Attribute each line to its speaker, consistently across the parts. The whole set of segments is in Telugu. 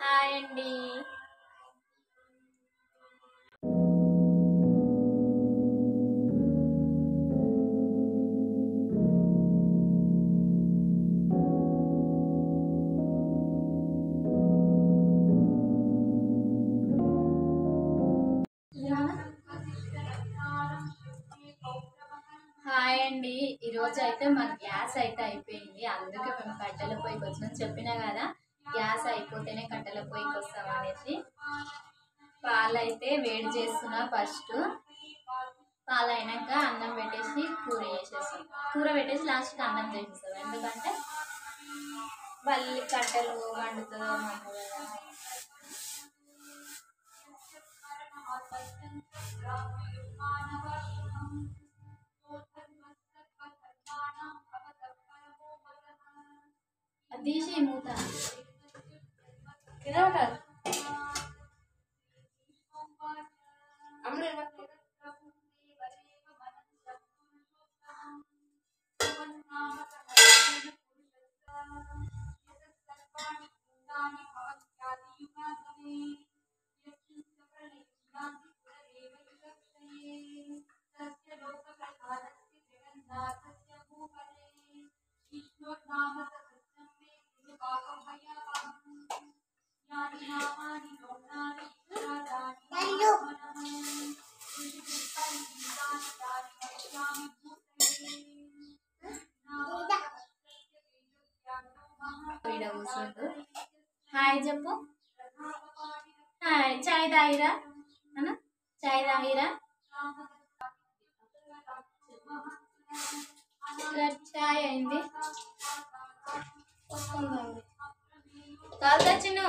Speaker 1: హాయ్ అండి. హాయ్ అండి. ఈరోజు అయితే మన గ్యాస్ అయితే అయిపోయింది, అందుకే మేము కట్టెల పొయ్యికి వచ్చినాం. చెప్పినా కదా గ్యాస్ అయిపోతేనే కట్టెల పొయ్యికి వస్తాం అనేసి. పాలు అయితే వేడి చేస్తున్నా. ఫస్ట్ పాలు అయినాక అన్నం పెట్టేసి కూర చేసేస్తాం. కూర పెట్టేసి లాస్ట్కి అన్నం చేసేస్తాం. ఎందుకంటే మళ్ళీ కట్టెలు వండుతుందో మండుతుందో. అది తీసి మూత కింద ఉంటారు. కూర్చుండు. హాయ్ చెప్పు. హాయ్. చాయ్ తాగిరా అన్న, చాయ్ తాగిరా. చాయ్ అయింది. తాగుతా చిన్ను.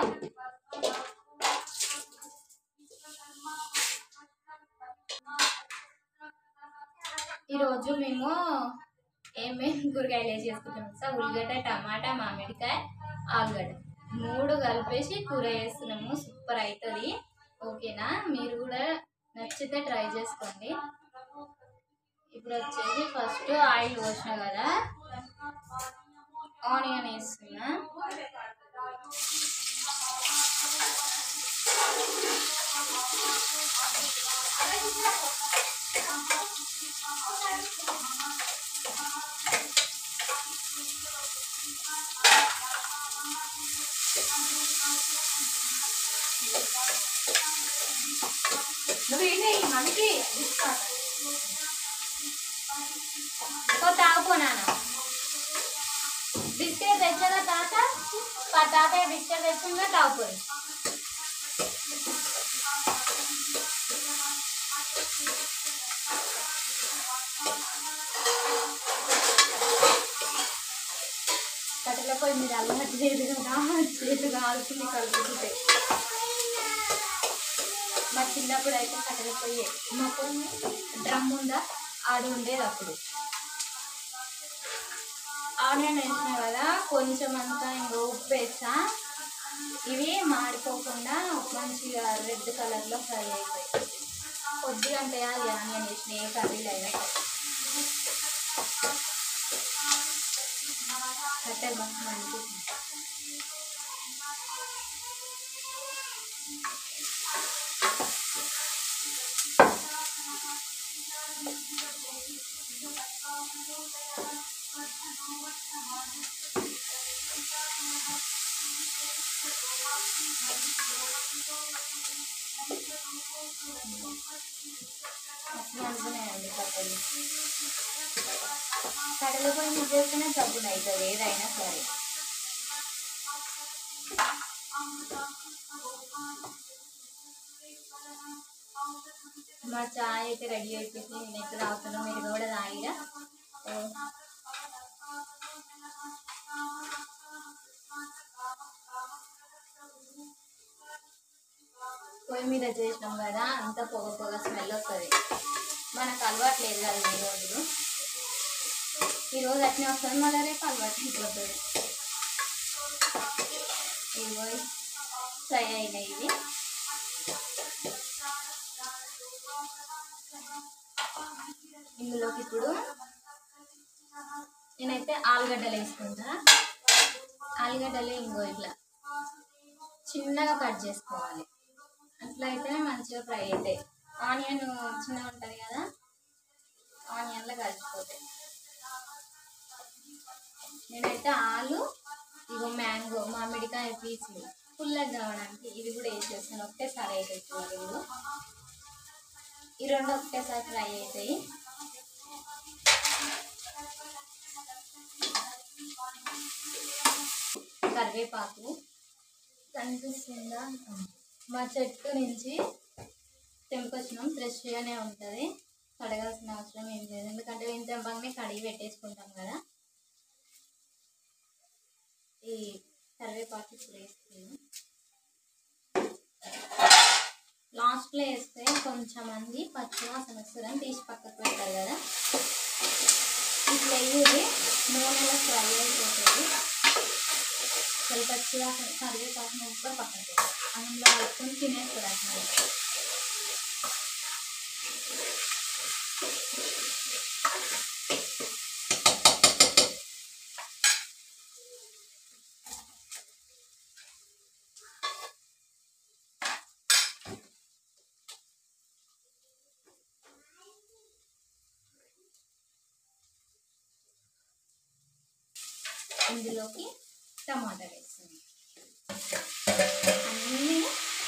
Speaker 1: ఈరోజు మేము ఏమేమి కూరగాయలు వేసి చేసుకుంటాం సార్. ఉల్లిగడ్డ, టమాటా, మామిడికాయ, ఆలుగడ్డ 3 కలిపేసి కూర వేస్తున్నాము. సూపర్ అవుతుంది. ఓకేనా? మీరు కూడా నచ్చితే ట్రై చేసుకోండి. ఇప్పుడు వచ్చేసి ఫస్ట్ ఆయిల్ పోసిన కదా, ఆనియన్ వేస్తున్నా. మనకి తాగుపోనా బిస్కెట్ తెచ్చగా తాత బిస్కెట్ తెచ్చిందా తాగుపోయి. కట్టెల పొయ్యి మీరు అలవాటు లేదు కదా, చేతి కాల్చింది కలుపుతుంటే. మా చిన్నప్పుడు అయితే కట్టెల పొయ్యి, మాకు డ్రమ్ ఉందా ఆడి ఉండేది. అప్పుడు ఆనియన్ వేసినా కదా, కొంచెం అంతా ఇంకా ఉప్పు వేసా. ఇవి మాడిపోకుండా మంచిగా రెడ్ కలర్లో ఫ్రై అయిపోయి కొద్దిగా అంటే అది ఆనియన్ వేసిన ఏ కర్రీలు అయినా కట్టెలు మంచిగా అనిపిస్తుంది. అనుకున్నాయండి కట్టెలు. కట్టెల పొయ్యి మీద చేస్తేనే తగ్గులు అవుతుంది ఏదైనా సరే. మా చాయ్ అయితే రెడీ అయిపోయింది. నేను ఎక్కడ తాగుతున్నాను, మీరు కూడా తాగిరా. పొయ్యి మీద చేసినాం కదా, అంత పొగ పొగ స్మెల్ వస్తుంది. మనకు అలవాటు లేదు కదా ఈరోజు అట్నే వస్తుంది, మళ్ళీ రేపు అలవాటు అయిపోతుంది. ఇదిగో ఫ్రై అయినాయి ఇవి. ఇందులోకి ఇప్పుడు నేనైతే ఆలుగడ్డలు వేసుకుంటా. ఆలుగడ్డలు ఇంకో ఇట్లా చిన్నగా కట్ చేసుకోవాలి. అట్లా అయితేనే మంచిగా ఫ్రై అవుతాయి. ఆనియన్ చిన్నగా ఉంటుంది కదా, ఆనియన్లో కలిసిపోతాయి. నేనైతే ఆలు, ఇగో మ్యాంగో మామిడికాయ పీసులు పుల్లగా కావడానికి ఇవి కూడా వేసేస్తాను. ఒకటేసారి అయిపోతుంది రెండు, ఈ రెండు ఒకటేసారి ఫ్రై అవుతాయి. కరివేపాకు కనిపిస్తుందా, మా చెట్టు నుంచి తెంపొచ్చినాం. ఫ్రెష్గానే ఉంటుంది, కడగాల్సిన అవసరం ఏం లేదు. ఎందుకంటే మేము తెంపగానే కడిగి పెట్టేసుకుంటాం కదా. ఈ కరివేపాకు ఇప్పుడు వేస్తున్నాం. లాస్ట్లో వేస్తే కొంచెం మంది పచ్చివాసన వస్తుందని తీసి పక్కకు పెడతారు కదా. ఇట్లా వేయాలి, నూనెలో ఫ్రై అయిపోతుంది. అసలు పచ్చివాసన కరివేపాకు మొత్తం పక్కన పెడతారు, అందులో వేసుకొని తినేస్తారు అట్లా. ఇందులోకి టమాటా వేస్తుంది. అన్నీ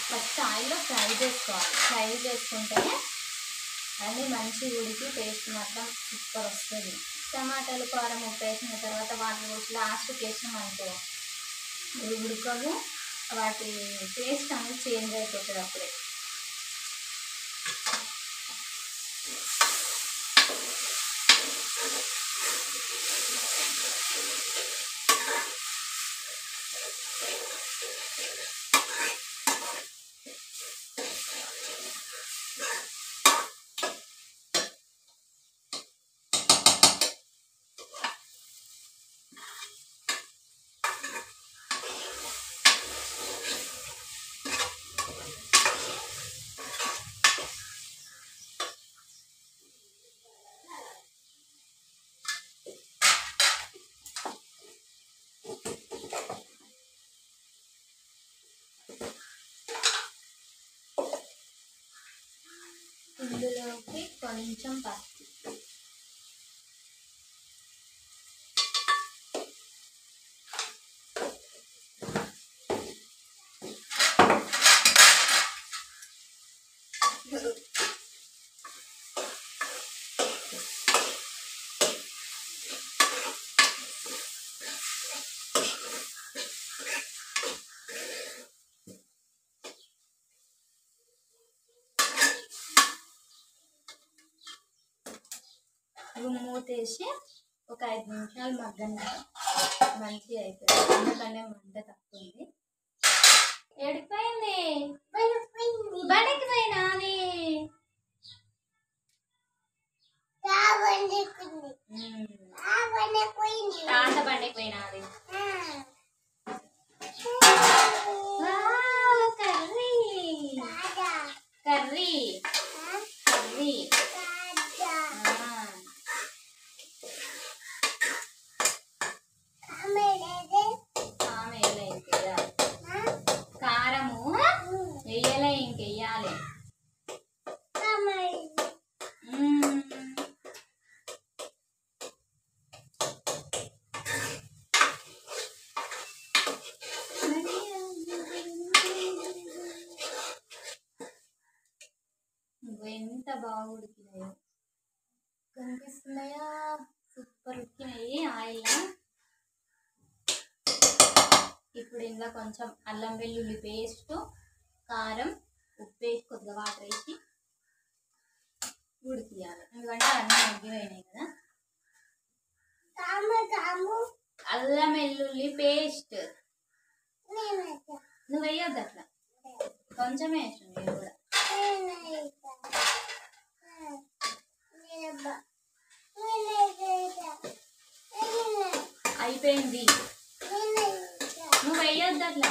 Speaker 1: ఫస్ట్ ఆయిల్లో ఫ్రై చేసుకోవాలి. ఫ్రై చేసుకుంటేనే అన్నీ మంచి ఉడికి టేస్ట్ మాత్రం సూపర్ వస్తుంది. టమాటాలు కారం ఉప్పు వేసిన తర్వాత వాటి లాస్ట్కి వేసినాం అనుకో ఉడకవు, వాటి టేస్ట్ అనేది చేంజ్ అయిపోతుంది అప్పుడే. ఇందులోకి కొంచెం పసుపు, మూతేసి ఒక 5 నిమిషాలు మగ్గనిక మంచిగా అవుతుంది. ఎందుకంటే మంట తక్కువ ఉంది. ఎడిపోయింది బడికి పోయినా అది తాత బండికి పోయినా అది. కర్రీ కర్రీ కర్రీ కారము వెయ్యలే, ఇంకెయ్యాలి. ఎంత బాగా ఉడికినాయో కనిపిస్తున్నాయా, సూపర్ ఉడికినాయి ఆయిల్. ఇప్పుడు ఇందులో కొంచెం అల్లం వెల్లుల్లి పేస్ట్, కారం, ఉప్పు వేసి కొద్దిగా వాటర్ వేసి ఉడికియాలి. ఎందుకంటే అన్నీ మగ్గిపోయినాయి కదా. అల్లం వెల్లుల్లి పేస్ట్ నువ్వు వేయొద్దు, అట్లా కొంచెం వేసాను నేను కూడా. అయిపోయింది, నువ్వు వేయొద్దు అట్లా,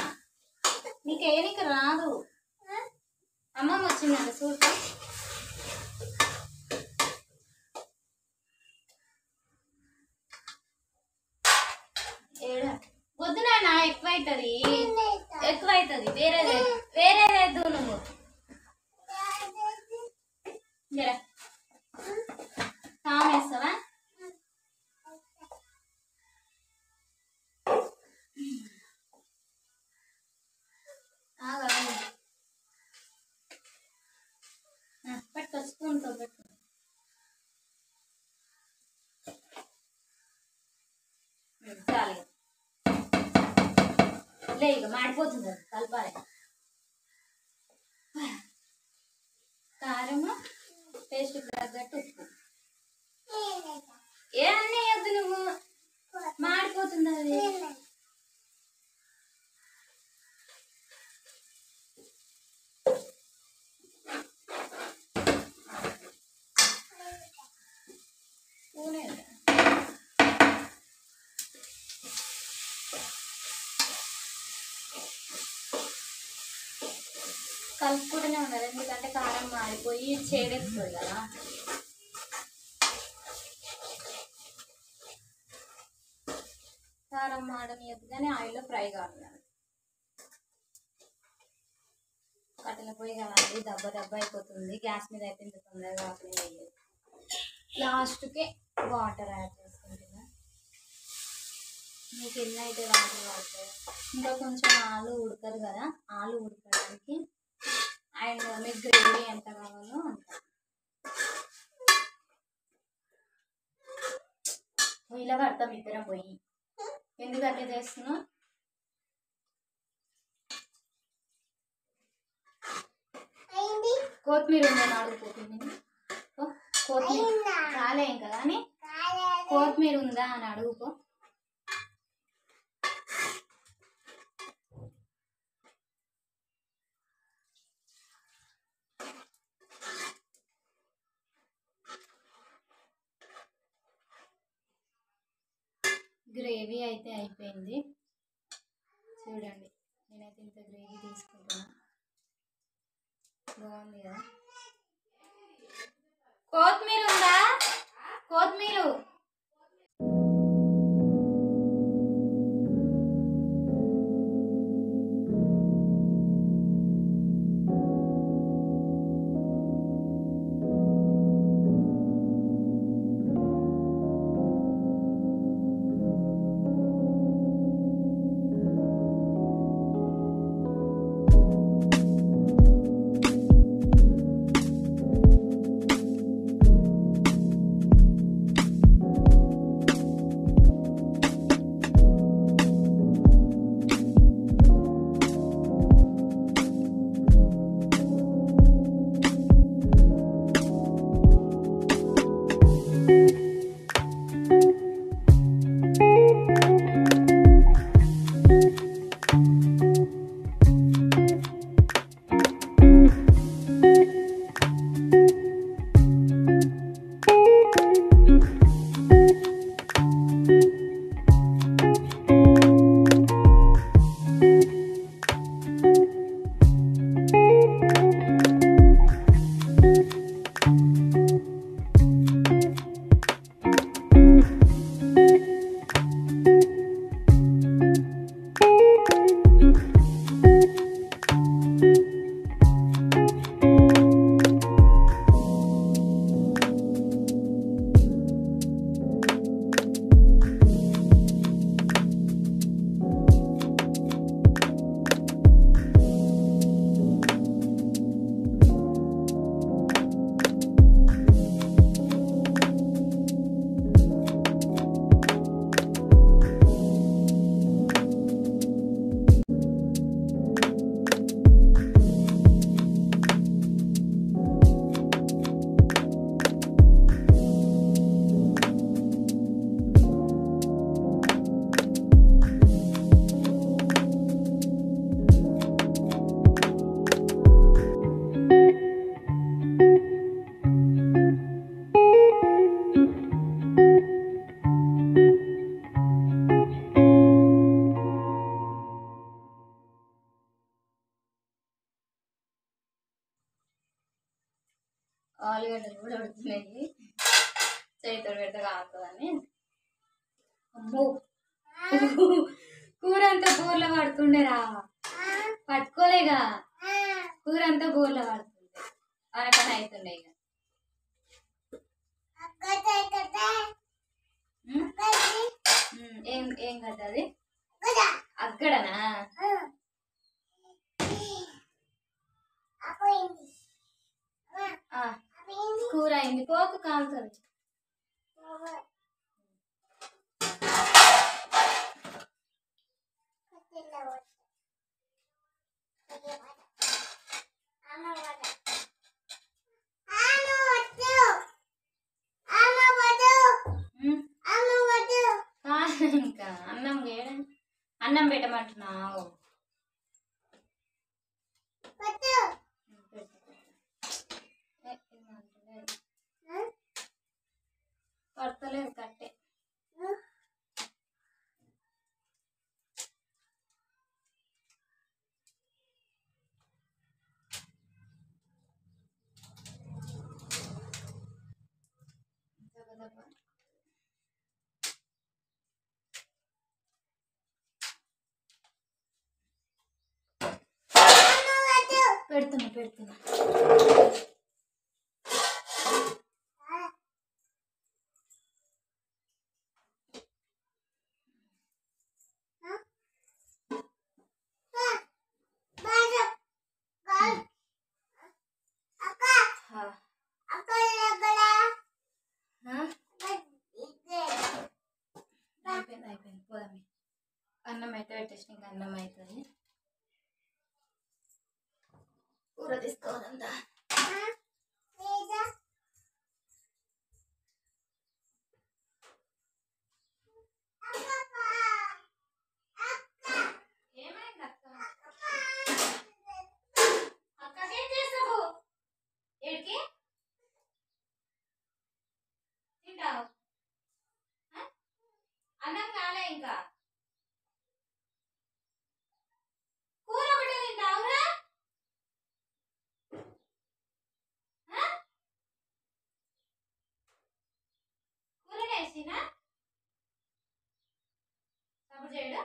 Speaker 1: నీకు వేయనికి రాదు. అమ్మమ్మ వచ్చిందంట చూడు. వద్దు నాన్న, ఎక్కువ అవుతుంది ఎక్కువ అవుతుంది. అవుతుంది. వేరేదేద్దు నువ్వు. జరా కామేస్తావా? పట్టుకో, స్పూన్తో పెట్టు. చాలు లే, ఇక మాడిపోతుంది. అది కలపాలి. కారము, టేస్ట్ తగ్గట్టు ఉప్పు. ఏ అన్నీ వద్దు, నువ్వు మాడిపోతుంది అది. కలుపుకుంటూనే ఉండాలి, ఎందుకంటే కారం మారిపోయి చేదెక్కుతుంది కదా. కారం మాడనియద్దు కానీ ఆయిల్లో ఫ్రై కావాలి. కట్టెల పొయ్యి కావాలి, దెబ్బ అయిపోతుంది. గ్యాస్ మీద అయితే ఇంత తొందరగా కావాలి. లాస్ట్కి వాటర్ యాడ్ చేసుకుంటున్నా. మీకు ఎన్ని అయితే వాటర్ పడతాయి. ఇంకా కొంచెం ఆలు ఉడకదు కదా, ఆలు ఉడకడానికి అండ్ మీకు గ్రేవీ ఎంత కావాలో అంత. పొయ్యిలో పడతాం ఇద్దరం పోయి. ఎందుకంటే చేస్తున్నా కొత్తిమీర ఉందని అడుగుపోతుంది. కొత్తిమీర రాలే ఇంకా కానీ కొత్తిమీర ఉందా అని అడుగుకో. గ్రేవీ అయితే అయిపోయింది. చూడండి, నేనైతే ఇంత గ్రేవీ తీసుకుంటున్నా. బాగుంది కదా. కొత్తిమీర ఉందా? కొత్తిమీర ఆలుగడ్డలు కూడా ఉడుకుతున్నాయి. చేతితో పెడితే కాస్తుందని. అమ్మో, కూర అంతా కూరలో పడుతుండేరా. పట్టుకోలేగా కూర అంతా గోర్ల పడుతుంది అనకని అవుతుండే ఇక ఏం ఏం కదా అది అక్కడనా కూర అయింది పోకు కాలుతుంది ఇంకా అన్నం వేయడం అన్నం పెట్టమంటున్నావు పడతలేదు కట్టే పెడుతున్నా పెడుతున్నా అయిపోయింది పోదాం అన్నం అయితే పెట్టేసి ఇంకా అన్నం అవుతుంది కూర తీసుకోవాలంతా ఏమైంది అక్క అక్కకేం చేస్తావు ఏడికి తింటావు అన్నం కాలే ఇంకా కూర ఒకటే తింటావురా కూర వేసినా సపోర్ట్ చేయడు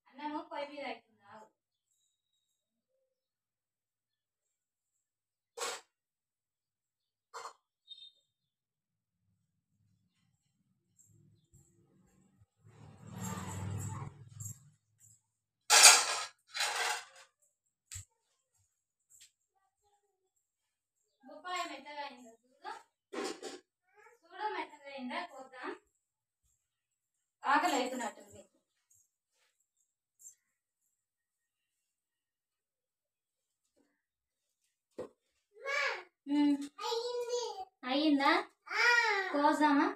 Speaker 1: అన్నము పొయ్యి మీద అవుతున్నావు బొప్పాయి మెత్తగా అయిందా చూడు చూడు మెత్తగా అయిందా కోద్దాం ఆకలి అవుతున్నట్టుంది అయ్యిందా కోసామా